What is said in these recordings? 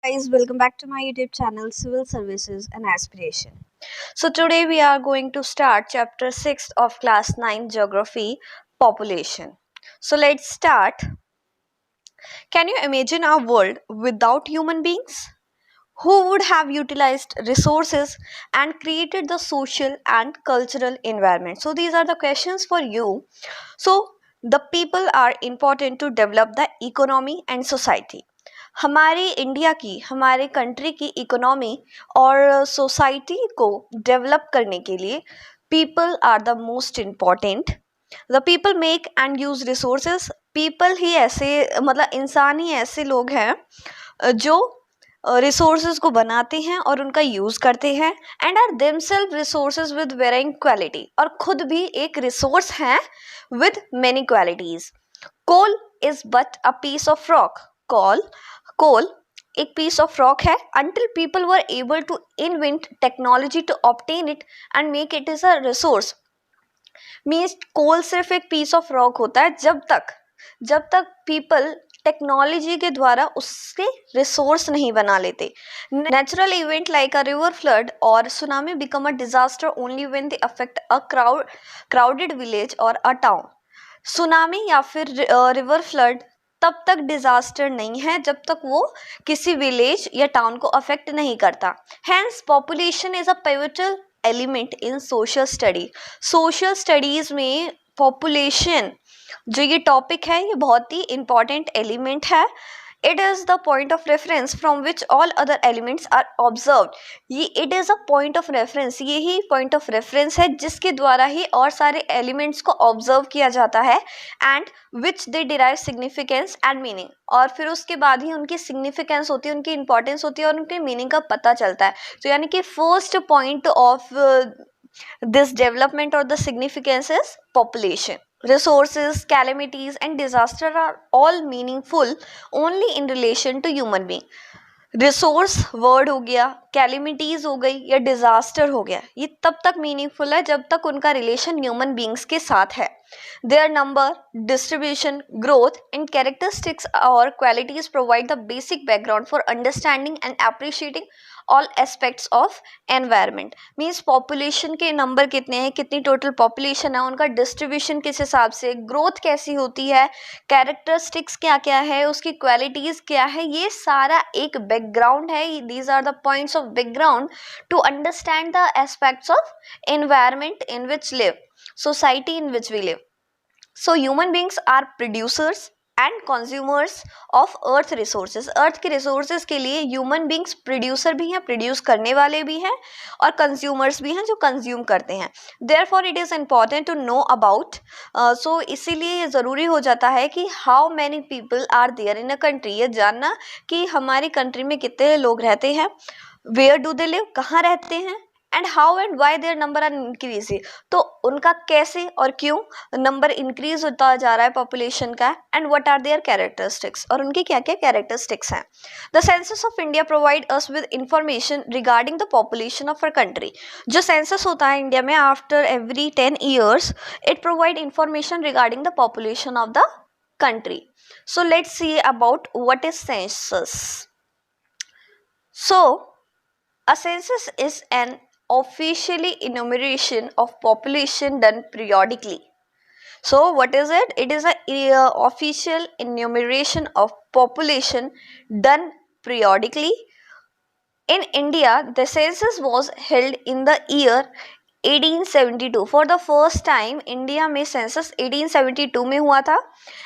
Guys, welcome back to my YouTube channel Civil Services and Aspiration. So today we are going to start chapter 6 of class 9 geography, population. So let's start. Can you imagine a world without human beings? Who would have utilized resources and created the social and cultural environment? So these are the questions for you. So the people are important to develop the economy and society. हमारी India की हमारे country की economy और society को develop करने के लिए people are the most important. The people make and use resources. People ही ऐसे मतलब इंसान ही ऐसे लोग हैं जो रिसोर्सेज को बनाते हैं और उनका यूज करते हैं and are themselves resources with varying quality. और खुद भी एक रिसोर्स हैं with many qualities. Coal is but a piece of rock. Coal एक पीस ऑफ रॉक है until people were able to invent technology to obtain it and make it as a resource. Means coal सिर्फ एक piece of rock होता है जब तक people technology के द्वारा उसके रिसोर्स नहीं बना लेते. Natural event like a river flood और tsunami become a disaster only when they affect a crowded village और अ टाउन. सुनामी या फिर रिवर फ्लड तब तक डिजास्टर नहीं है जब तक वो किसी विलेज या टाउन को अफेक्ट नहीं करता. Hence population is a pivotal element in social study. Social studies में पॉपुलेशन जो ये टॉपिक है ये बहुत ही इंपॉर्टेंट एलिमेंट है. It is the point of reference from which all other elements are observed. ये it is a point of reference, यही पॉइंट ऑफ रेफरेंस है जिसके द्वारा ही और सारे एलिमेंट्स को ऑब्जर्व किया जाता है and which they derive significance and meaning. और फिर उसके बाद ही उनकी सिग्निफिकेंस होती है, उनकी इंपॉर्टेंस होती है और उनके मीनिंग का पता चलता है. तो यानी कि first point of this development or the significance is population. Resources, calamities and disaster are all meaningful only in relation to human being. Resource word हो गया, कैलिमिटीज हो गई या डिजास्टर हो गया, ये तब तक मीनिंगफुल है जब तक उनका रिलेशन ह्यूमन बींग्स के साथ है. Their number, distribution, growth and characteristics और qualities provide the basic background for understanding and appreciating all aspects of environment. Means population के नंबर कितने हैं, कितनी टोटल पॉपुलेशन है, उनका डिस्ट्रीब्यूशन किस हिसाब से, ग्रोथ कैसी होती है, कैरेक्टरिस्टिक्स क्या क्या है, उसकी क्वालिटीज क्या है, ये सारा एक बैकग्राउंड है. These are the points of background to understand the aspects of environment in which live, society in which we live. So human beings are producers and consumers of earth resources. Earth के resources के लिए human beings producer भी हैं, produce करने वाले भी हैं, और कंज्यूमर्स भी हैं जो कंज्यूम करते हैं. Therefore it is important to know about. So इसीलिए ये ज़रूरी हो जाता है कि how many people are there in a country. ये जानना कि हमारी कंट्री में कितने लोग रहते हैं, वेयर डू दे लिव, कहाँ रहते हैं, and how and why their number are increasing. तो उनका कैसे और क्यों नंबर इंक्रीज होता जा रहा है पॉपुलेशन का, and what are their characteristics, और उनकी क्या क्या कैरेक्टरिस्टिक्स हैं. The census of India provide us with information regarding the population of a country. जो सेंसस होता है इंडिया में after every 10 years, it provide information regarding the population of the country. So let's see about what is census. So a census is an officially enumeration of population done periodically. So what is it? It is a official enumeration of population done periodically. In India, the census was held in the year 1872. For the first time India में census 1872 में हुआ था.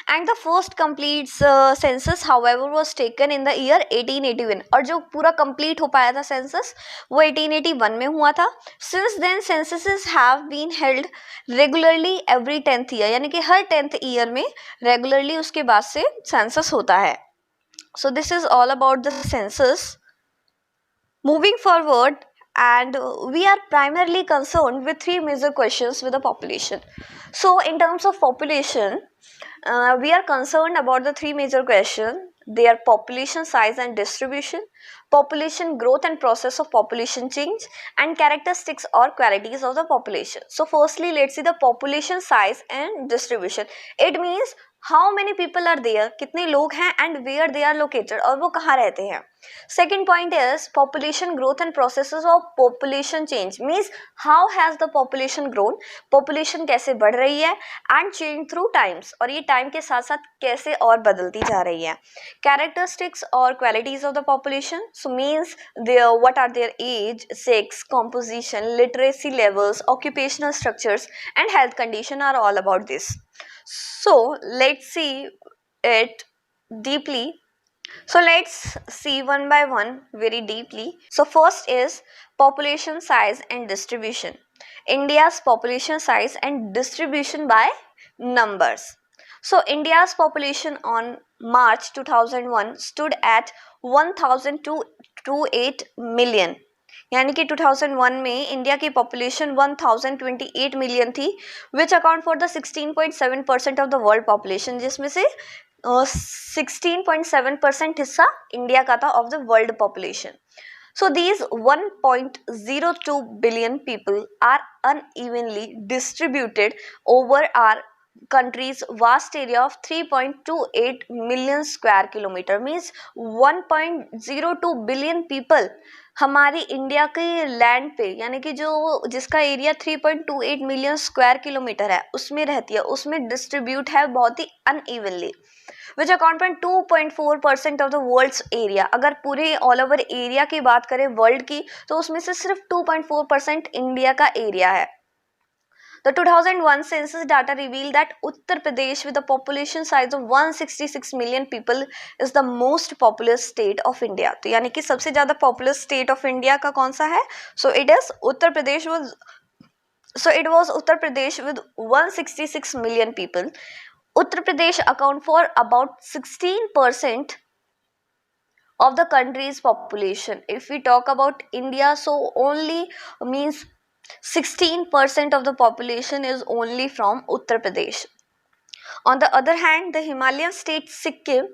And the first complete census however was taken in the year 1881. और जो पूरा complete हो पाया था सेंसस वो 1881 में हुआ था. Since then censuses have been held regularly every 10th year, यानी कि हर 10th ईयर में रेगुलरली उसके बाद से सेंसस होता है. सो this is all about the census. Moving forward, and we are primarily concerned with three major questions with the population. So in terms of population, we are concerned about the three major questions. They are population size and distribution, population growth and process of population change, and characteristics or qualities of the population. So firstly, let's see the population size and distribution. It means how many people are there, कितने लोग हैं, and where they are located, और वो कहाँ रहते हैं. Second point is population growth and processes of population change, means how has the population grown, population कैसे बढ़ रही है, एंड चेंज थ्रू टाइम्स, और ये टाइम के साथ साथ कैसे और बदलती जा रही है. कैरेक्टरिस्टिक्स और qualities of the population, so means what are their age, sex, composition, literacy levels, occupational structures, and health condition are all about this. So let's see it deeply. So let's see one by one very deeply. So first is population size and distribution. India's population size and distribution by numbers. So India's population on March 2001 stood at 1,228 million. यानी कि 2001 में India की population 1028 million थी, विच account for the 16.7% of the world population, जिसमें से 16.7% हिस्सा India का था of the world population. So these 1.02 billion people are unevenly distributed over our country's vast area of 3.28 million square kilometer, means 1.02 billion people हमारी India के land पे, यानी कि जो जिसका एरिया 3.28 मिलियन स्क्वायर किलोमीटर है उसमें रहती है, उसमें डिस्ट्रीब्यूट है बहुत ही unevenly, which account for 2.4% of the world's area. अगर पूरे ऑल ओवर एरिया की बात करें वर्ल्ड की, तो उसमें से सिर्फ 2.4% इंडिया का एरिया है. The 2001 census data revealed that Uttar Pradesh, with a population size of 166 million people, is the most populous state of India. तो यानी कि सबसे ज़्यादा populous state of India का कौन सा है? So it was Uttar Pradesh with 166 million people. Uttar Pradesh account for about 16% of the country's population. If we talk about India, so only means 16% of the population is only from Uttar Pradesh. On the other hand, the Himalayan state Sikkim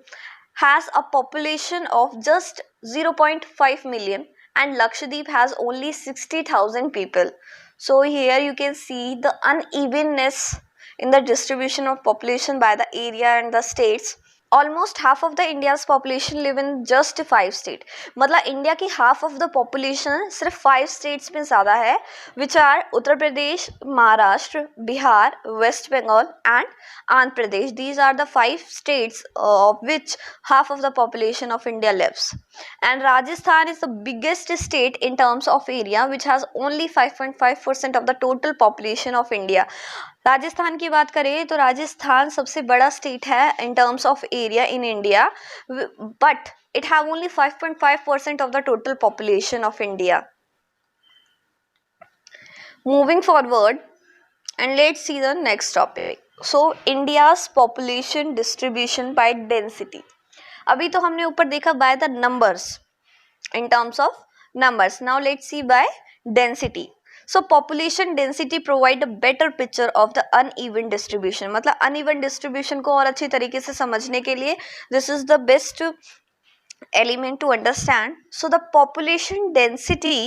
has a population of just 0.5 million, and Lakshadweep has only 60,000 people. So here you can see the unevenness in the distribution of population by the area and the states. Almost half of the India's population live in just 5 states. मतलब India की half of the population सिर्फ 5 states में ज़्यादा है, which are Uttar Pradesh, Maharashtra, Bihar, West Bengal and Andhra Pradesh. These are the 5 states of which half of the population of India lives. And Rajasthan is the biggest state in terms of area, which has only 5.5% of the total population of India. Rajasthan की बात करें तो राजस्थान सबसे बड़ा state है इन terms of area in India, but it have only 5.5% of the total population of India. Moving forward and let's see the next topic. So India's population distribution by density. अभी तो हमने ऊपर देखा by the numbers, in terms of numbers. Now let's see by density. So population density provide a better picture of the uneven distribution. मतलब uneven distribution को और अच्छी तरीके से समझने के लिए this is the best element to understand. So the population density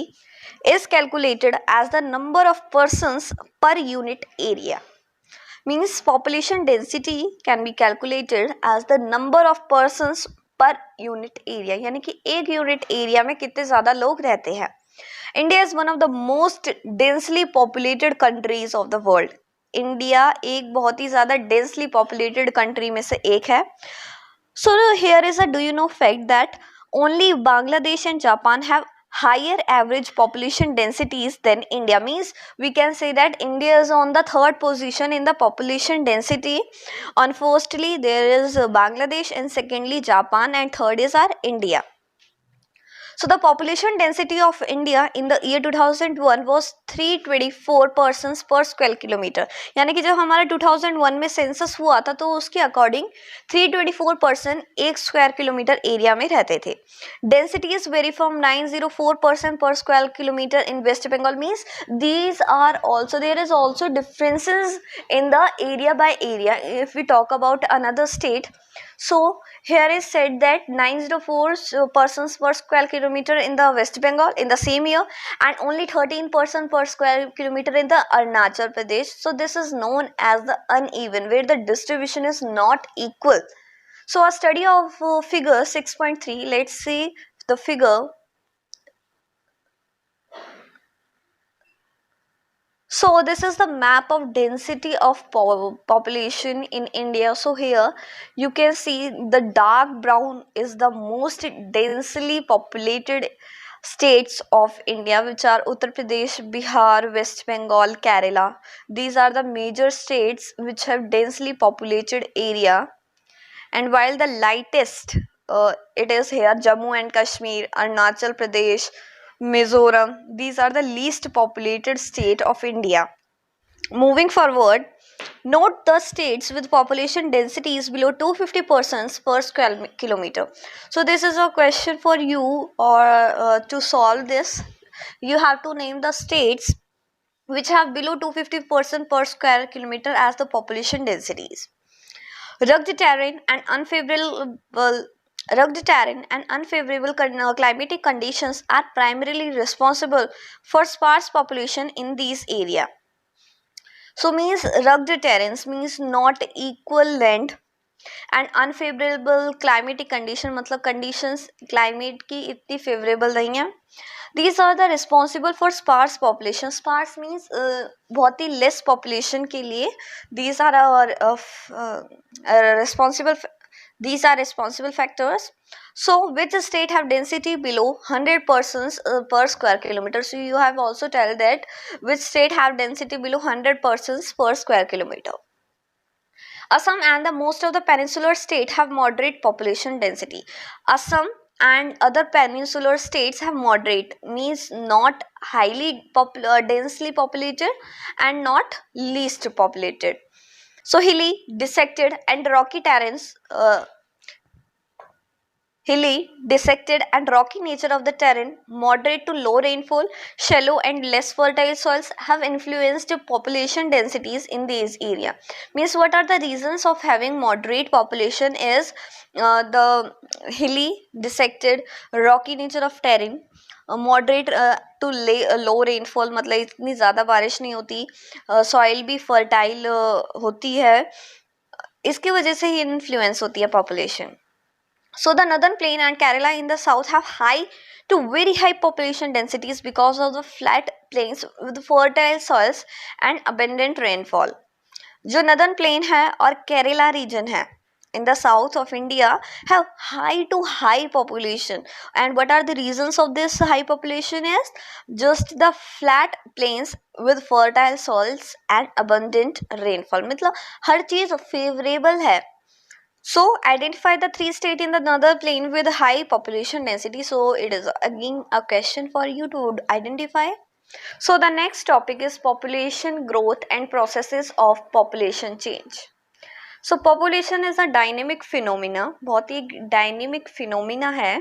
is calculated as the number of persons per unit area. Means population density can be calculated as the number of persons per unit area, यानी कि एक unit area में कितने ज़्यादा लोग रहते हैं. India is one of the most densely populated countries of the world. India एक बहुत ही ज़्यादा डेंसली पॉपुलेटेड कंट्री में से एक है. So here is a do you know fact that only Bangladesh and Japan have higher average population densities than India. Means we can say that India is on the third position in the population density. On firstly there is Bangladesh, and secondly Japan, and third is our India. So the population density of India in the year 2001 was 324 persons per square kilometer. यानी कि जब हमारा 2001 में census हुआ था तो उसके according 324 person एक स्क्वायर किलोमीटर एरिया में रहते थे. Density is very from 904 person per square kilometre in West Bengal. Means these are also there is also differences in the area by area. If we talk about another state, so here is said that 904 persons per square kilometer kilometer in the West Bengal in the same year, and only 13% per square kilometer in the Arunachal Pradesh. So this is known as the uneven, where the distribution is not equal. So a study of figure 6.3, let's see the figure. So this is the map of density of population in India. So here you can see the dark brown is the most densely populated states of India, which are Uttar Pradesh, Bihar, West Bengal, Kerala. These are the major states which have densely populated area. And while the lightest, it is here Jammu and Kashmir, Arunachal Pradesh, Mizoram. These are the least populated state of India. Moving forward, note the states with population densities below 250 persons per square kilometer. So this is a question for you, or to solve this, you have to name the states which have below 250 person per square kilometer as the population densities. Rugged terrain and unfavorable climatic conditions are primarily responsible for sparse population in these areas. So means rugged terrains means not equal land, and unfavorable climatic condition मतलब conditions climate की इतनी favorable नहीं है. These are the responsible for sparse population. Sparse means बहुत ही less population के लिए these are our responsible. These are responsible factors. So which state have density below 100 persons per square kilometer? So you have also tell that which state have density below 100 persons per square kilometer. Assam and the most of the peninsular state have moderate population density. Assam and other peninsular states have moderate, means not highly densely populated and not least populated. So hilly, dissected and rocky terrains, hilly, dissected and rocky nature of the terrain, moderate to low rainfall, shallow and less fertile soils have influenced population densities in these area. Means what are the reasons of having moderate population is the hilly, dissected, rocky nature of terrain, moderate to low rainfall मतलब इतनी ज़्यादा बारिश नहीं होती, soil भी fertile होती है, इसकी वजह से ही इन्फ्लुएंस होती है population. So the northern plain and Kerala in the south have high to very high population densities because of the flat plains with fertile soils and abundant rainfall. जो northern plain है और Kerala region है in the south of India have high to high population. And what are the reasons of this high population is just the flat plains with fertile soils and abundant rainfall. मतलब हर चीज favorable है. So identify the three states in the northern plain with high population density. So it is again a question for you to identify. So the next topic is population growth and processes of population change. So population is a dynamic phenomena, बहुत ही dynamic phenomena है.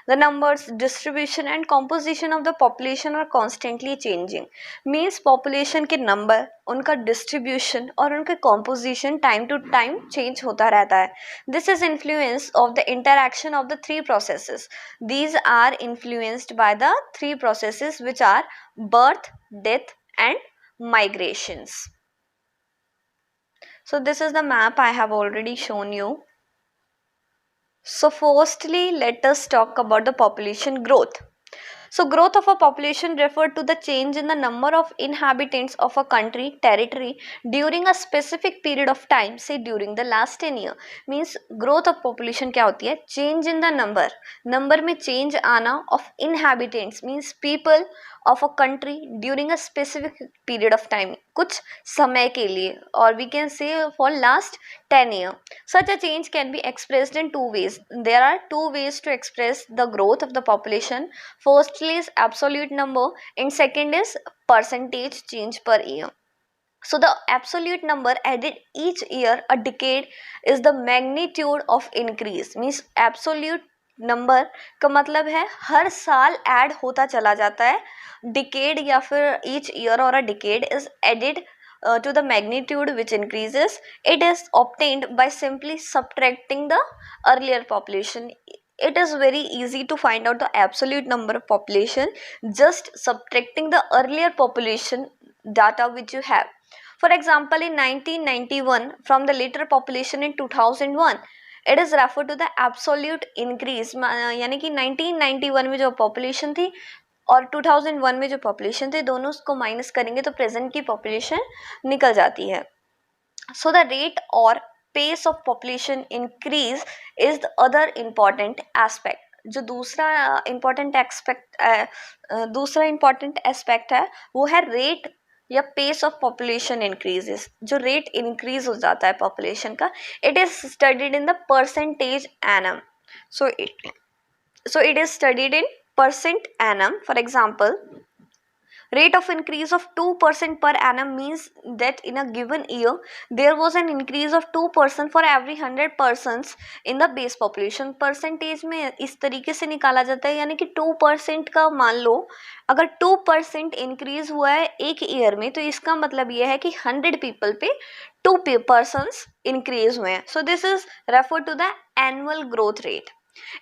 The numbers, distribution and composition of the population are constantly changing. Means population के number, उनका distribution और उनके composition time to time change होता रहता है. This is influence of the interaction of the three processes. These are influenced by the three processes which are birth, death and migrations. So this is the map I have already shown you. So firstly, let us talk about the population growth. So growth of a population refer to the change in the number of inhabitants of a country, territory during a specific period of time, say during the last 10 years. Means growth of population क्या होती है? Change in the number में change आना of inhabitants means people of a country during a specific period of time, कुछ समय के लिए, or we can say for last 10 years. Such a change can be expressed in two ways. There are two ways to express the growth of the population. Firstly is absolute number and second is percentage change per year. So the absolute number added each year a decade is the magnitude of increase. Means absolute number का मतलब है हर साल add होता चला जाता है. Decade या फिर each year or a decade is added to the magnitude which increases. It is obtained by simply subtracting the earlier population. it is very easy to find out the absolute number of population just subtracting the earlier population data which you have. For example, in 1991 from the later population in 2001, it is referred to the absolute increase, यानी कि 1991 में जो population थी और 2001 में जो population थे दोनों उसको माइनस करेंगे तो प्रेजेंट की population निकल जाती है. So the rate or pace of population increase is the other important aspect. जो दूसरा important aspect है वो है rate या pace of population increases. जो rate increase हो जाता है population का, it is studied in the percentage annum. So it is studied in percent annum. For example, rate of increase of 2% per annum means that in a given year there was an increase of 2% for every 100 persons in the base population. Percentage में इस तरीके से निकाला जाता है, यानी कि 2% का मान लो अगर 2% इंक्रीज हुआ है एक ईयर में तो इसका मतलब यह है कि 100 पीपल पे 2 persons इंक्रीज हुए हैं. So this is refer to the annual growth rate.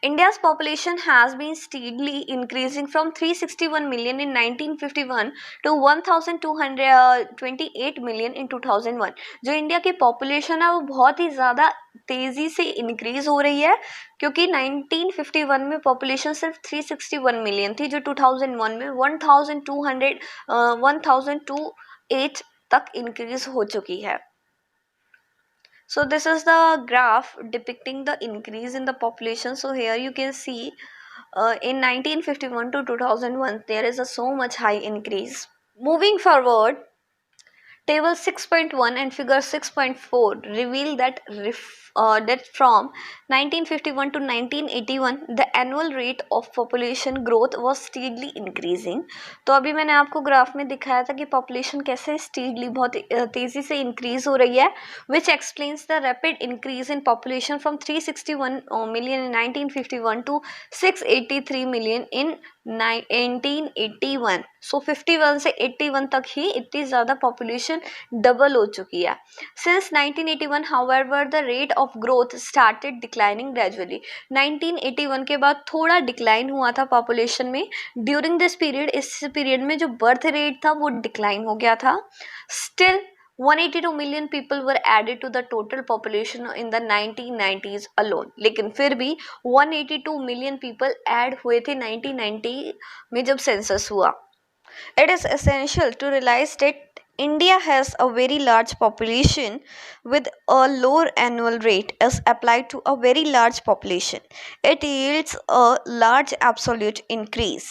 India's population has been steadily increasing from 361 million in 1951 to 1228 million in 2001. जो इंडिया की पॉपुलेशन है वो बहुत ही ज़्यादा तेज़ी से इंक्रीज हो रही है क्योंकि 1951 में पॉपुलेशन सिर्फ 361 मिलियन थी जो 2001 में 1208 तक इंक्रीज हो चुकी है. So this is the graph depicting the increase in the population. So here you can see in 1951 to 2001 there is a so much high increase. Moving forward, table 6.1 and figure 6.4 reveal that from 1951 to 1981 the annual rate of population growth was steadily increasing. तो अभी मैंने आपको graph में दिखाया था कि population कैसे steadily बहुत तेजी से इंक्रीज हो रही है, which explains the rapid increase in population from 361 million in 1951 to 683 million in 1981. सो 51 से 81 तक ही इतनी ज़्यादा पॉपुलेशन डबल हो चुकी है. Since 1981 however the rate of growth started declining gradually. 1981 के बाद थोड़ा डिक्लाइन हुआ था पॉपुलेशन में. ड्यूरिंग दिस पीरियड, इस पीरियड में जो बर्थ रेट था वो डिक्लाइन हो गया था. Still 182 million people were added to the total population in the 1990s alone. लेकिन फिर भी 182 million people add हुए थे 1990 में जब सेंसस हुआ. It is essential to realize that India has a very large population with a lower annual rate as applied to a very large population. It yields a large absolute increase.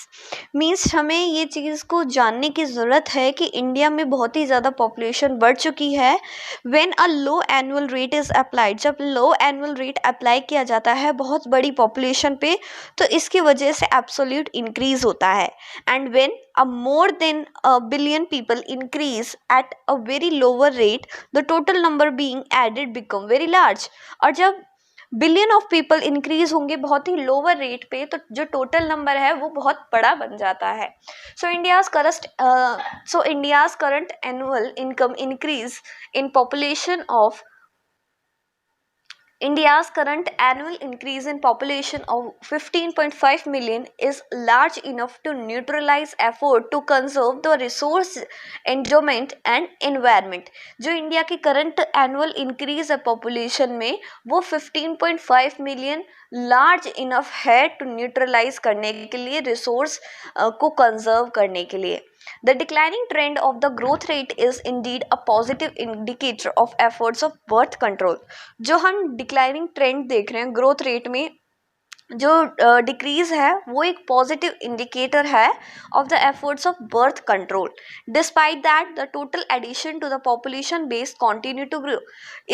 Means हमें ये चीज़ को जानने की ज़रूरत है कि India में बहुत ही ज़्यादा population बढ़ चुकी है. When a low annual rate is applied, जब low annual rate apply किया जाता है बहुत बड़ी population पे तो इसकी वजह से absolute increase होता है. And when a more than a billion people increase at a very lower rate, the total number being added become very large. और जब बिलियन ऑफ पीपल इंक्रीज होंगे बहुत ही लोअर रेट पे तो जो टोटल नंबर है वो बहुत बड़ा बन जाता है. सो India's current annual income increase in population of India's current annual increase in population of 15.5 million is large enough to neutralize effort to conserve the resource, enjoyment and environment. जो India की current annual increase है population में वो 15.5 million large enough है to neutralise करने के लिए, resource को कंजर्व करने के लिए. The declining trend of the growth rate is indeed a positive indicator of efforts of birth control. जो हम declining trend देख रहे हैं growth rate में जो डिक्रीज है वो एक पॉजिटिव इंडिकेटर है of the efforts of birth control. Despite that the total addition to the population base continue to grow.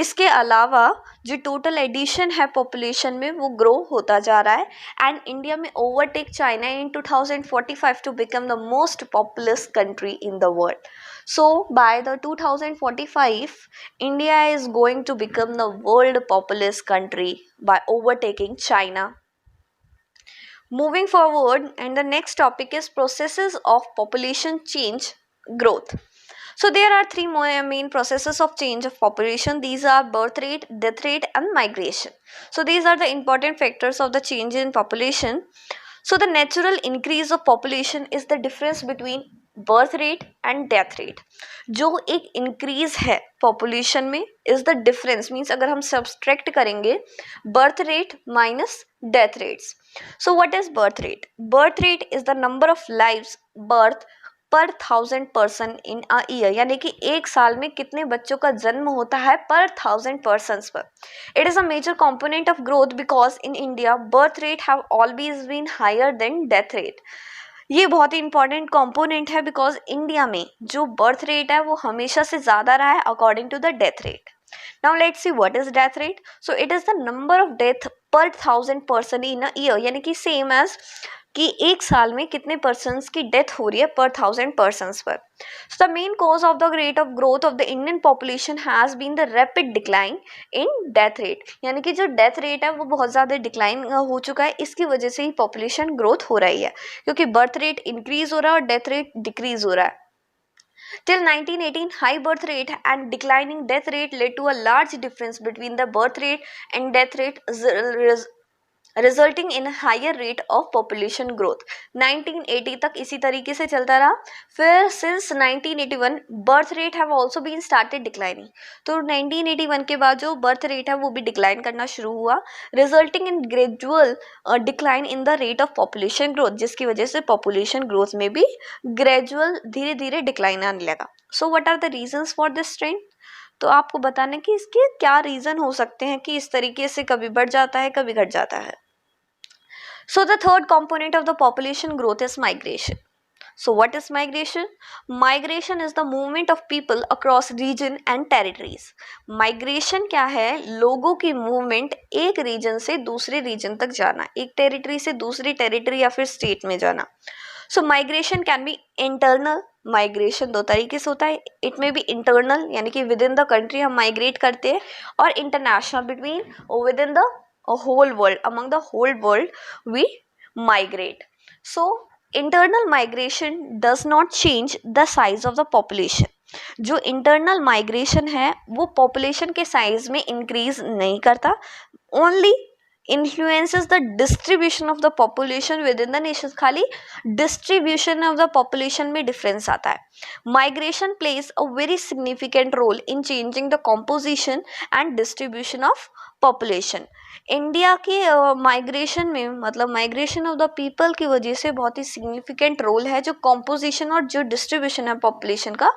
इसके अलावा जो टोटल एडिशन है पॉपुलेशन में वो ग्रो होता जा रहा है एंड इंडिया में overtake China in 2045 to become the most populous country in the world. So by the 2045, India is going to become the world populous country by overtaking China. Moving forward, and the next topic is processes of population change growth. So there are three main processes of change of population. These are birth rate, death rate, and migration. So these are the important factors of the change in population. So the natural increase of population is the difference between birth rate and death rate. जो एक increase है population में is the difference, means अगर हम subtract करेंगे birth rate minus death rates. So what is birth rate? Birth rate is the number of lives birth पर 1000 इन a year, यानी कि एक साल में कितने बच्चों का जन्म होता है पर 1000 पर. It is a major component of growth because in India birth rate have always been higher than death rate. ये बहुत ही इंपॉर्टेंट कंपोनेंट है बिकॉज इंडिया में जो बर्थ रेट है वो हमेशा से ज्यादा रहा है according to the death rate. Now let's see what is death rate. So it is the number of death per 1000 in a year, यानी कि सेम एज कि एक साल में कितने पर्सन्स की डेथ हो रही है पर 1000 पर्सन्स पर. So the main cause of the rate of growth of the Indian population has been the rapid decline in death rate, यानी कि जो डेथ रेट है वो बहुत ज़्यादा डिक्लाइन हो चुका है. इसकी वजह से ही पॉपुलेशन ग्रोथ हो रही है क्योंकि बर्थ रेट इंक्रीज हो रहा है और डेथ रेट डिक्रीज हो रहा है. Till 1918, high birth rate and declining death rate led to a large difference between the birth rate and death rate, resulting in higher rate of population growth. 1980 तक इसी तरीके से चलता रहा. फिर since 1981 birth rate have also been started declining. तो 1981 के बाद जो बर्थ रेट है वो भी डिक्लाइन करना शुरू हुआ, resulting in gradual decline in the rate of population growth, जिसकी वजह से पॉपुलेशन ग्रोथ में भी ग्रेजुअल धीरे धीरे डिक्लाइन आने लगा. So what are the reasons for this trend? तो आपको बताना कि इसके क्या रीजन हो सकते हैं कि इस तरीके से कभी बढ़ जाता है कभी घट जाता है. So the third component of the population growth is migration. So what is migration? Migration is the movement of people across region and territories. Migration क्या है? लोगों की मूवमेंट एक रीजन से दूसरे रीजन तक जाना, एक टेरिटरी से दूसरी टेरिटरी या फिर स्टेट में जाना. So migration can be internal. Migration दो तरीके से होता है. इट मे बी इंटरनल यानी कि विद इन द कंट्री हम माइग्रेट करते हैं, और international between with in the whole world, among the whole world we migrate. So internal migration does not change the size of the population. जो internal migration है वो population के size में increase नहीं करता, only influences the distribution of the population within the nation. खाली distribution of the population में difference आता है. Migration plays a very significant role in changing the composition and distribution of population. India के migration में मतलब migration of the people की वजह से बहुत ही सिग्निफिकेंट रोल है. जो कॉम्पोजिशन और जो डिस्ट्रीब्यूशन है पॉपुलेशन का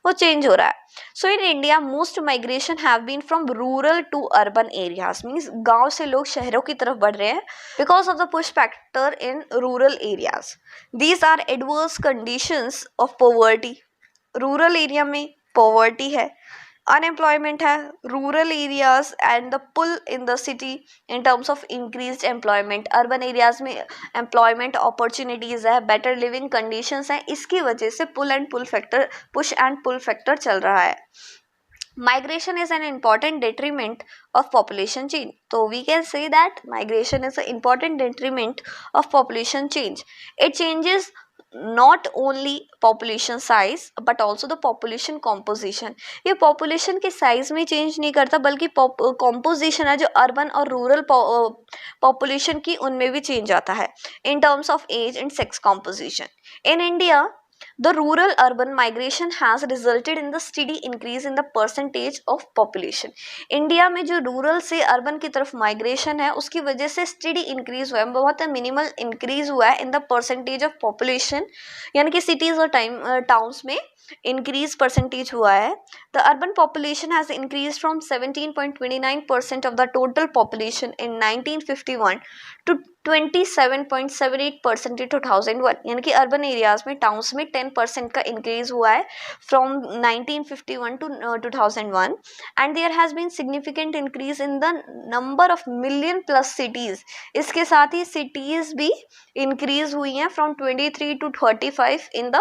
वो चेंज हो रहा है. So in India most migration have been from rural to urban areas, means गांव से लोग शहरों की तरफ बढ़ रहे हैं because of the push factor in rural areas. These are adverse conditions of poverty. Rural area में पॉवर्टी है, अनएम्प्लॉयमेंट है rural areas, and the pull in the city in terms of increased employment. Urban areas में employment opportunities है, better living conditions हैं, इसकी वजह से push and pull factor चल रहा है. Migration is an important detriment of population change. So we can say that migration is an important detriment of population change. It changes not only population size but also the population composition. ये population के size में change नहीं करता बल्कि composition है जो urban और rural population की उनमें भी change आता है in terms of age and sex composition. In India, the rural-urban migration has resulted in the steady increase in the percentage of population. India में जो रूरल से अर्बन की तरफ माइग्रेशन है उसकी वजह से स्टडी इंक्रीज हुआ है, बहुत मिनिमल इंक्रीज हुआ है in the percentage of population, यानी कि सिटीज और टाउन्स में इंक्रीज परसेंटेज हुआ है. The urban population has increase from 17.29% of the total population in 1951 to 27.78% in 2001, यानी कि अर्बन एरियाज में टाउन्स में 10% का इंक्रीज हुआ है from 1951 to 2001. And there has been significant increase in the number of million plus cities. इसके साथ ही सिटीज भी इंक्रीज हुई हैं from 23 to 35 in the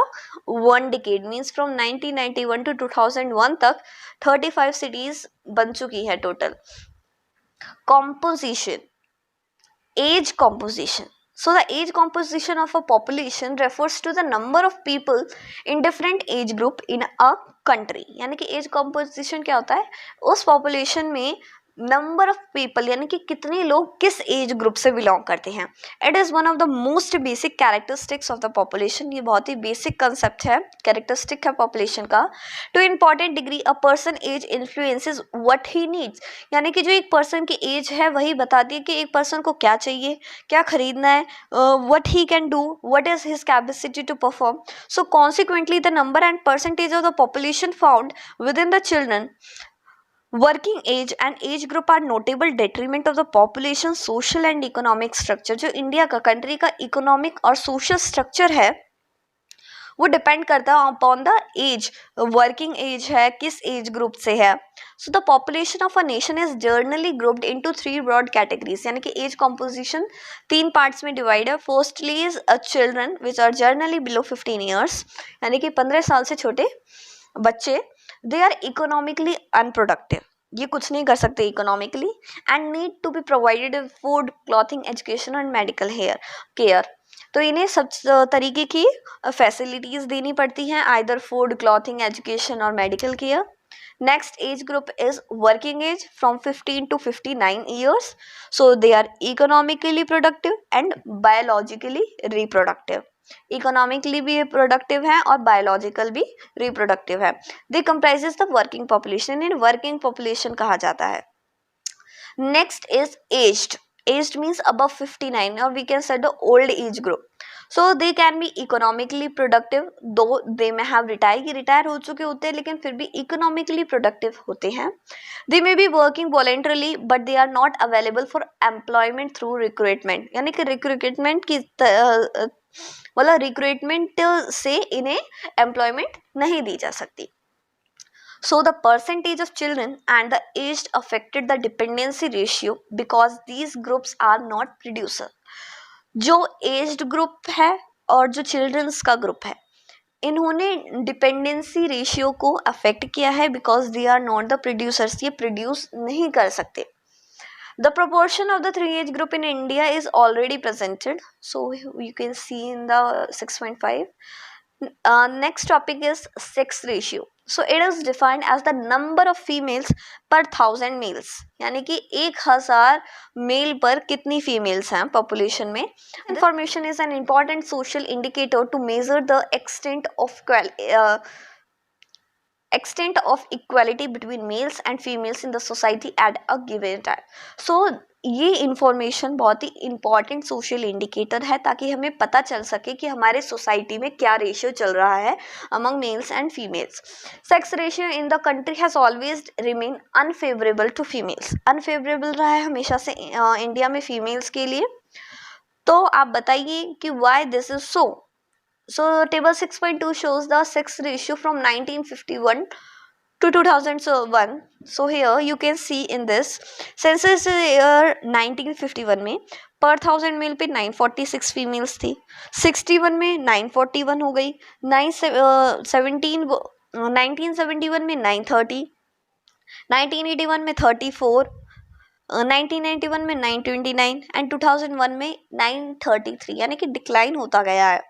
one decade, means from 1991 to 2001 तक 35 सिटीज बन चुकी है total. Composition, age composition. So the age composition of a population refers to the number of people in different age group in a country. यानी कि age composition क्या होता है, उस population में नंबर ऑफ पीपल यानी कि कितने लोग किस एज ग्रुप से बिलोंग करते हैं. It is one of the most basic characteristics of the population. ये बहुत ही बेसिक कंसेप्ट है, कैरेक्टरिस्टिक है पॉपुलेशन का. To important degree a person age influences what he needs. यानी कि जो एक पर्सन की एज है वही बताती है कि एक पर्सन को क्या चाहिए, क्या खरीदना है, what he can do, what is his capacity to perform. So consequently the number and percentage of the population found with in the children working age and age group are notable detriment of the population social and economic structure. जो India का country का economic और social structure है वो depend करता है upon the age, working age है किस एज ग्रुप से है. So the population of a nation is generally grouped into 3 broad categories. यानी कि एज कॉम्पोजिशन 3 पार्ट्स में डिवाइड है. Firstly is children which are generally below 15 years. यानी कि 15 साल से छोटे बच्चे. दे आर इकोनॉमिकली अनप्रोडक्टिव, ये कुछ नहीं कर सकते economically, and need to be provided food, clothing, education and medical care. तो इन्हें सब तरीके की फैसिलिटीज देनी पड़ती हैं, आइदर फूड, क्लॉथिंग, एजुकेशन और medical care. Next age group is working age from 15 to 59 years. So they are economically productive and biologically reproductive. Economically भी प्रोडक्टिव है और बायोलॉजिकल भी रिप्रोडक्टिव है. They comprises the working population. इन working population कहा जाता है. Next is aged. Aged means above 59 or we can say the old age group. So they can be economically productive though they may have retired. ये retire हो चुके होते हैं लेकिन फिर भी इकोनॉमिकली प्रोडक्टिव होते हैं. They may be working voluntarily but they are not available for employment through recruitment. यानी कि रिक्रूटमेंट की मतलब रिक्रूटमेंट से इन्हें एम्प्लॉयमेंट नहीं दी जा सकती. So the percentage of children and the aged affected the dependency ratio because these groups are not producer. जो aged group है और जो children's का group है इन्होंने डिपेंडेंसी रेशियो को अफेक्ट किया है because they are not the producers. ये प्रोड्यूस नहीं कर सकते. The proportion of the 3 age group in India is already presented. So you can see in the 6.5. Next topic is sex ratio. So it is defined as the number of females per 1000 males. यानी कि 1000 mail पर कितनी females हैं population में. Information is an important social indicator to measure the extent of equality between males and females in the society at a given time. So ये information बहुत ही important social indicator है ताकि हमें पता चल सके कि हमारे सोसाइटी में क्या रेशियो चल रहा है among males and females. Sex ratio in the country has always remain unfavourable to females. Unfavourable रहा है हमेशा से इंडिया में फीमेल्स के लिए. तो आप बताइए कि why this is so. So table 6.2 shows the sex ratio from 1951 to 2001. So here you can see in this census year 1951 में per 1000 मेल पे 946 फीमेल्स थी. 61 में 941 हो गई. 1971 में 930, 1981 में 34, 1991 में 929 एंड 2001 में 933. यानी कि डिक्लाइन होता गया है.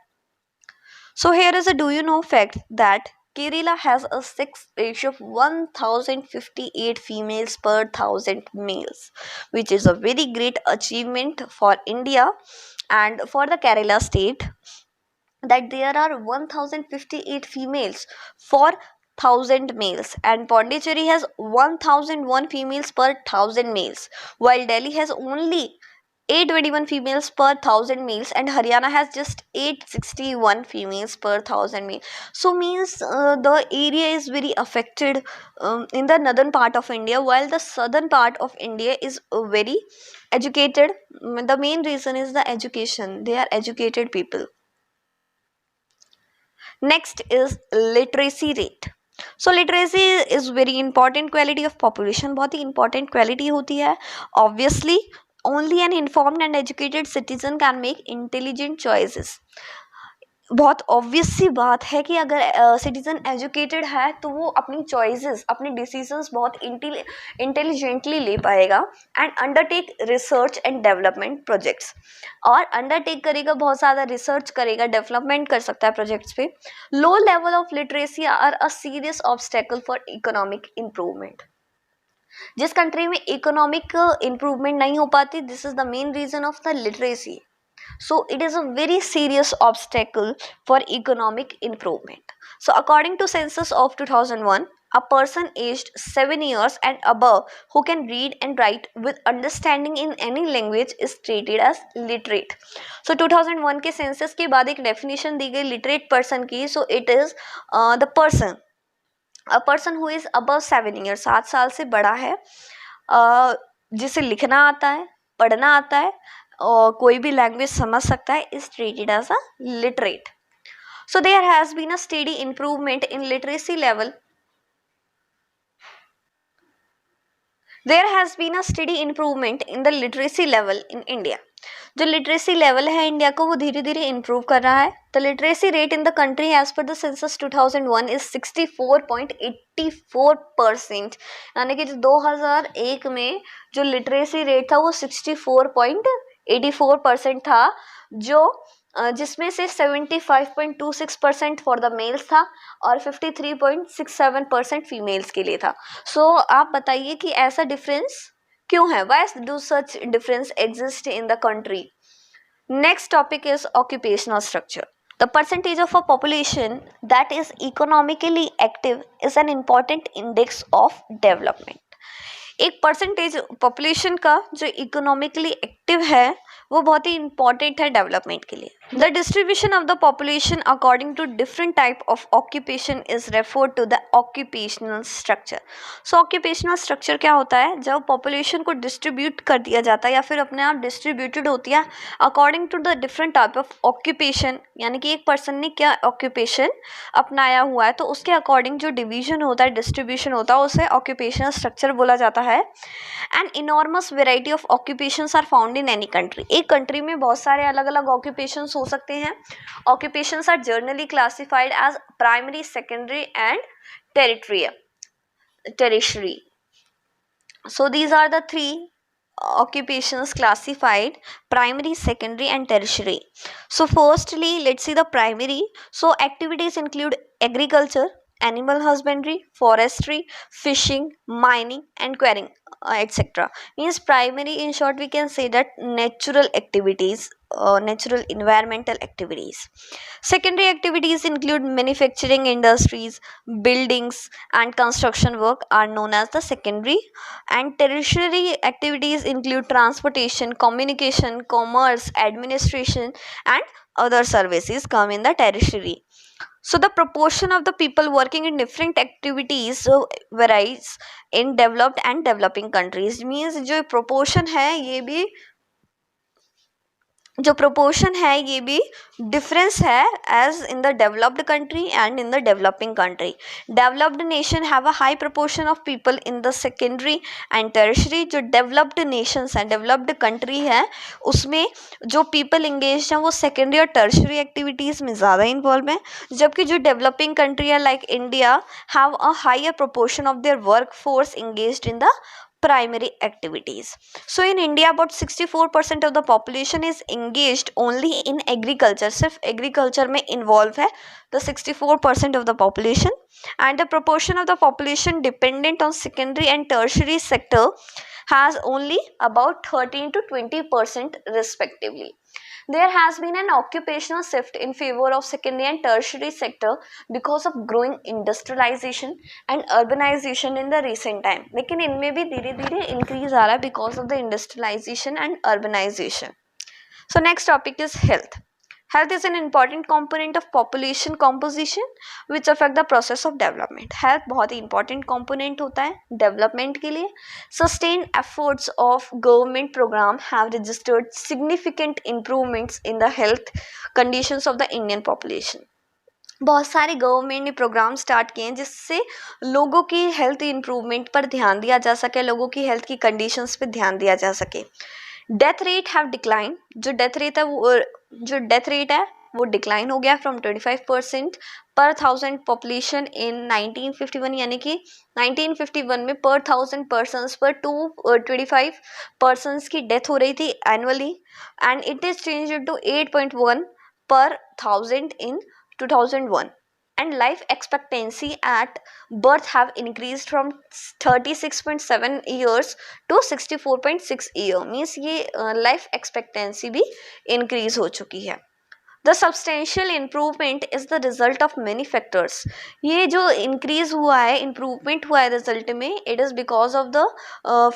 So here is a do you know fact that Kerala has a sex ratio of 1058 females per 1000 males, which is a very great achievement for India and for the Kerala state, that there are 1058 females for 1000 males, and Pondicherry has 1001 females per 1000 males, while Delhi has only 821 females per 1000 males and Haryana has just 861 females per 1000 males. So means the area is very affected in the northern part of India, while the southern part of India is very educated. The main reason is the education. They are educated people. Next is literacy rate. So literacy is very important quality of population. बहुत ही important quality होती है. Obviously only an informed and educated citizen can make intelligent choices. बहुत obvious सी बात है कि अगर citizen educated है तो वो अपनी चॉइसेस, अपने डिसीजंस बहुत इंटेलिजेंटली ले पाएगा and undertake research and development projects, और अंडरटेक करेगा, बहुत ज़्यादा रिसर्च करेगा, डेवलपमेंट कर सकता है प्रोजेक्ट्स पे। Low level of literacy are a serious obstacle for economic improvement. जिस कंट्री में इकोनॉमिक इम्प्रूवमेंट नहीं हो पाती, this is the main reason of the literacy. So it is a very serious obstacle for economic improvement. So according to census of 2001, a person aged 7 years and above who can read and write with understanding in any language is treated as literate. So 2001 के census के बाद एक definition दी गई literate person की. So it is the person, a person who is above 7 years, 7 साल से बड़ा है, जिसे लिखना आता है, पढ़ना आता है और कोई भी लैंग्वेज समझ सकता है, is treated as a literate. So there has been a steady improvement in literacy level. There has been a steady improvement in the literacy level in India. जो लिटरेसी लेवल है इंडिया को, वो धीरे धीरे improve कर रहा है. The literacy rate in the country as per the census 2001 is 64.84%. यानी कि जो 2001 में जो लिटरेसी रेट था वो 64.84% था, जो जिसमें से 75.26% फॉर द मेल्स था और 53.67% फीमेल्स के लिए था. सो आप बताइए कि ऐसा डिफरेंस क्यों है? Why do such difference exist in the country? Next topic is occupational structure. The percentage of a population that is economically active is an important index of development. एक परसेंटेज पॉपुलेशन का जो economically active है वो बहुत ही important है development के लिए. The distribution of the population according to different type of occupation is referred to the occupational structure. So occupational structure क्या होता है? जब पॉपुलेशन को डिस्ट्रीब्यूट कर दिया जाता है या फिर अपने आप डिस्ट्रीब्यूटेड होती है according to the different type of occupation, यानी कि एक पर्सन ने क्या ऑक्यूपेशन अपनाया हुआ है तो उसके अकॉर्डिंग जो डिवीजन होता है, डिस्ट्रीब्यूशन होता है, उसे ऑक्यूपेशनल स्ट्रक्चर बोला जाता है. An enormous variety of occupations are found in any country. एक कंट्री में बहुत सारे अलग अलग ऑक्यूपेशंस हो सकते हैं. Occupations are generally classified as primary, secondary and tertiary. So these are the three occupations classified: primary, secondary and tertiary. So firstly, let's see the primary. So activities include agriculture, animal husbandry, forestry, fishing, mining and quarrying, etc. Means primary, in short we can say that natural activities, natural environmental activities. Secondary activities include manufacturing industries, buildings and construction work are known as the secondary. And tertiary activities include transportation, communication, commerce, administration and other services come in the tertiary. So the proportion of the people working in different activities varies in developed and developing countries. Means जो proportion है ये भी difference है as in the developed country and in the developing country. Developed nation have a high proportion of people in the secondary and tertiary. जो developed nations हैं, developed country है, उसमें जो people engaged हैं वो secondary और tertiary activities में ज़्यादा involved हैं, जबकि जो developing country है like India have a higher proportion of their workforce engaged in the primary activities. So in India about 64% of the population is engaged only in agriculture. सिर्फ agriculture में involve है the 64% of the population, and the proportion of the population dependent on secondary and tertiary sector has only about 13 to 20% respectively. There has been an occupational shift in favor of secondary and tertiary sector because of growing industrialization and urbanization in the recent time. लेकिन इनमें भी धीरे धीरे increase आ रहा है because of the industrialization and urbanization. So next topic is health. Health is an important component of population composition which affect the process of development. Health बहुत ही important component होता है development के लिए. Sustained efforts of government program have registered significant improvements in the health conditions of the Indian population. बहुत सारे government ने programme start किए हैं जिससे लोगों की हेल्थ इम्प्रूवमेंट पर ध्यान दिया जा सके, लोगों की हेल्थ की कंडीशंस पर ध्यान दिया जा सके. Death rate have decline. जो डेथ रेट है वो डिक्लाइन हो गया फ्रॉम 25% पर 1000 पॉपुलेशन इन 1951, यानी कि 1951 में पर 1000 पर्सन्स पर 225 पर्सन्स की डेथ हो रही थी annually, and it is changed to 8.1 per 1000 in 2001. And life expectancy at birth have increased from 36.7 years to 64.6 year, means ये life expectancy भी increase हो चुकी है. The substantial improvement is the result of many factors. ये जो increase हुआ है, improvement हुआ है result में, it is because of the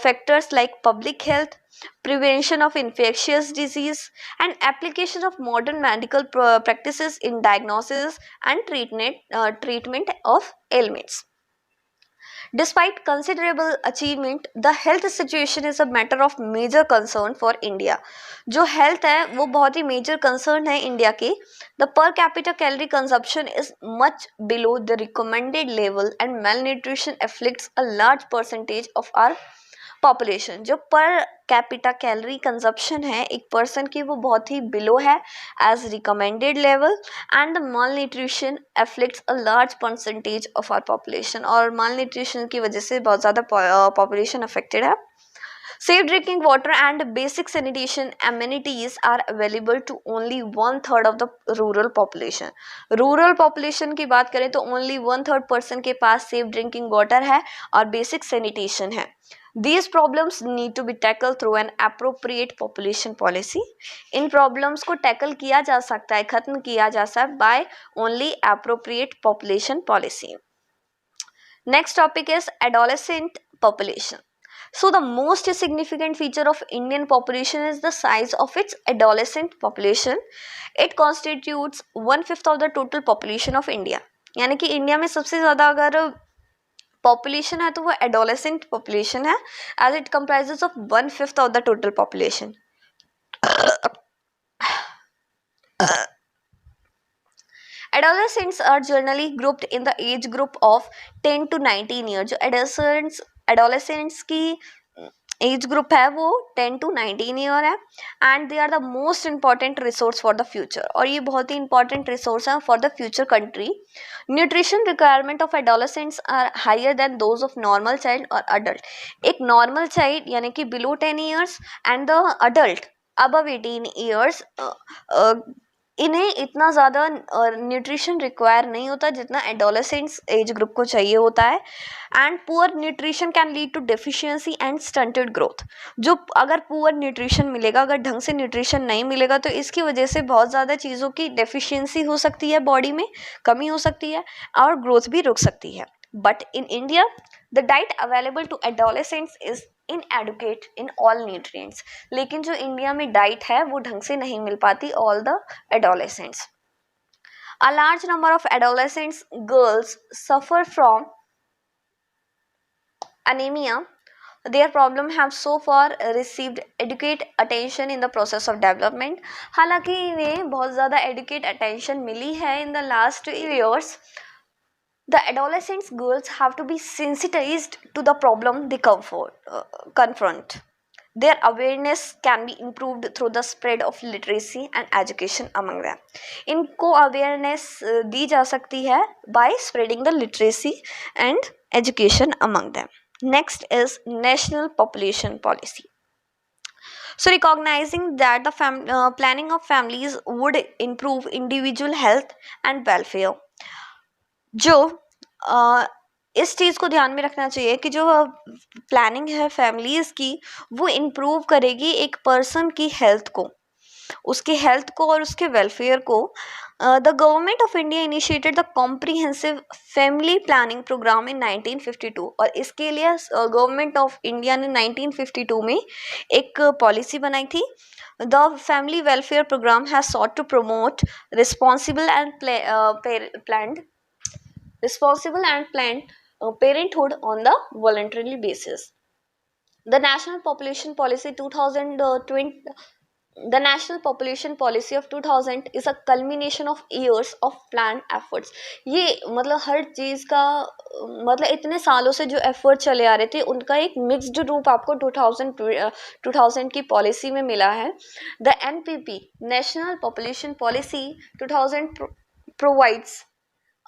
factors like public health, prevention of infectious disease, and application of modern medical practices in diagnosis and treatment of ailments. Despite considerable achievement, the health situation is a matter of major concern for India. जो health है वो बहुत ही major concern है India की. The per capita calorie consumption is much below the recommended level, and malnutrition afflicts a large percentage of our population. जो per capita calorie consumption है एक person की, वो बहुत ही बिलो है as recommended level, and the malnutrition afflicts a large percentage of our population, और malnutrition की वजह से बहुत ज़्यादा पॉपुलेशन अफेक्टेड है. Safe drinking water and basic sanitation amenities are available to only 1/3 of the rural population. Rural population की बात करें तो only 1/3 person के पास safe drinking water है और basic sanitation है. These problems need to be tackled through an appropriate population policy. In problems को tackle किया जा सकता है, खत्म किया जा सकता है by only appropriate population policy. Next topic is adolescent population. So the most significant feature of Indian population is the size of its adolescent population. It constitutes 1/5 of the total population of India. यानी कि India में सबसे ज़्यादा अगर population है तो वो adolescent population है, as it comprises of 1/5 of the total population. Adolescents are generally grouped in the age group of 10 to 19 years. जो adolescents की एज ग्रुप है वो 10 to 19 ईयर है, and they are the most important resource for the future, और ये बहुत ही important resource है for the future country. Nutrition requirement of adolescents are higher than those of normal child और adult. एक नॉर्मल चाइल्ड यानी कि below 10 years and the adult above 18 years, इन्हें इतना ज़्यादा न्यूट्रिशन रिक्वायर नहीं होता जितना एडोलेसेंट्स एज ग्रुप को चाहिए होता है. And poor nutrition can lead to deficiency and stunted growth. जो अगर पुअर न्यूट्रिशन मिलेगा, अगर ढंग से न्यूट्रिशन नहीं मिलेगा तो इसकी वजह से बहुत ज़्यादा चीज़ों की डेफिशिएंसी हो सकती है, बॉडी में कमी हो सकती है और ग्रोथ भी रुक सकती है. But in India the diet available to adolescents is inadequate in all nutrients. लेकिन जो इंडिया में डाइट है वो ढंग से नहीं मिल पाती all the adolescents. A large number of adolescents girls suffer from anemia. Their problem have so far received adequate attention in the process of development. हालांकि इन्हें बहुत ज़्यादा adequate attention मिली है in the last years. The adolescents girls have to be sensitized to the problem they confront. Their awareness can be improved through the spread of literacy and education among them. इनको awareness दी जा सकती है by spreading the literacy and education among them. Next is national population policy. So recognizing that the planning of families would improve individual health and welfare. जो इस चीज़ को ध्यान में रखना चाहिए कि जो प्लानिंग है फैमिलीज़ की वो इम्प्रूव करेगी एक पर्सन की हेल्थ को, उसके हेल्थ को और उसके वेलफेयर को. The government of India initiated the comprehensive family planning programme in 1952, और इसके लिए गवर्नमेंट ऑफ इंडिया ने 1952 में एक पॉलिसी बनाई थी. The family welfare programme has sought to promote responsible and planned parenthood on the voluntary basis. The National Population Policy 2020 The National Population Policy of 2000 is a culmination of years of planned efforts. ये मतलब हर चीज़ का मतलब इतने सालों से जो effort चले आ रहे थे उनका एक मिक्स्ड रूप आपको 2000 की पॉलिसी में मिला है. The NPP national population policy 2000 provides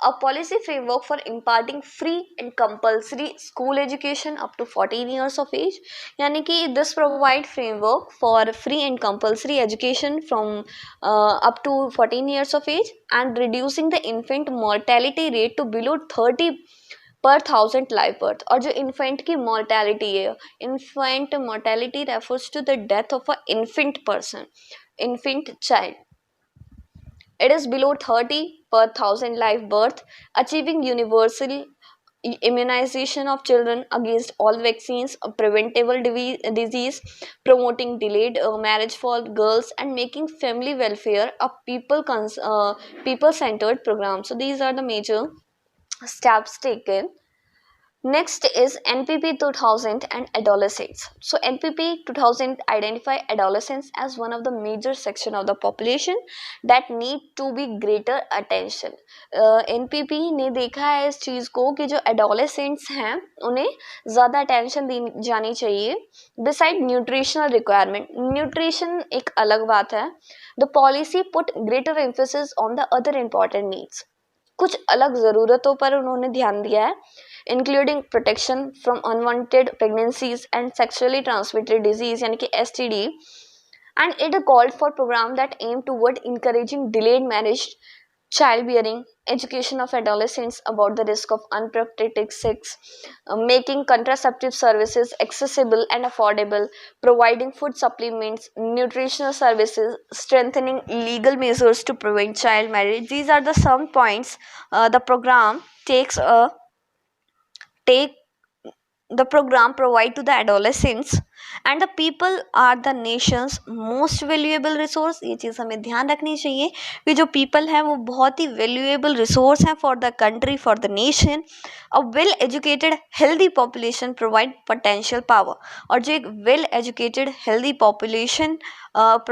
a policy framework for imparting free and compulsory school education up to 14 years of age. यानी कि this provide framework for free and compulsory education from up to 14 years of age and reducing the infant mortality rate to below 30 पर thousand live birth. और जो infant की mortality है, infant mortality refers to the death of a infant person, infant child. It is below 30 per thousand live birth, achieving universal immunization of children against all vaccines, a preventable disease, promoting delayed marriage for girls, and making family welfare a people-centered program. So these are the major steps taken. Next is NPP 2000 and adolescents. So NPP 2000 identify adolescents as one of the major section of the population that need to be greater attention. NPP ने देखा है इस चीज़ को कि जो adolescents हैं उन्हें ज़्यादा attention दी जानी चाहिए. Beside nutritional requirement, nutrition एक अलग बात है. The policy put greater emphasis on the other important needs. कुछ अलग ज़रूरतों पर उन्होंने ध्यान दिया है, including protection from unwanted pregnancies and sexually transmitted disease यानी कि STD, and it called for program that aim toward encouraging delayed marriage, childbearing, education of adolescents about the risk of unprotected sex, making contraceptive services accessible and affordable, providing food supplements, nutritional services, strengthening legal measures to prevent child marriage. These are the some points the program take the program provide to the adolescents, and the people are the nation's most valuable resource. ये चीज़ हमें ध्यान रखनी चाहिए कि जो people हैं वो बहुत ही valuable resource हैं for the country, for the nation. A well educated healthy population provide potential power, और जो एक well educated healthy population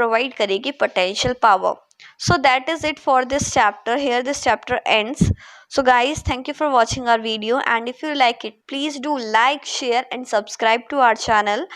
provide करेगी potential power. So that is it for this chapter. Here this chapter ends. So guys, thank you for watching our video, and if you like it, please do like, share and subscribe to our channel.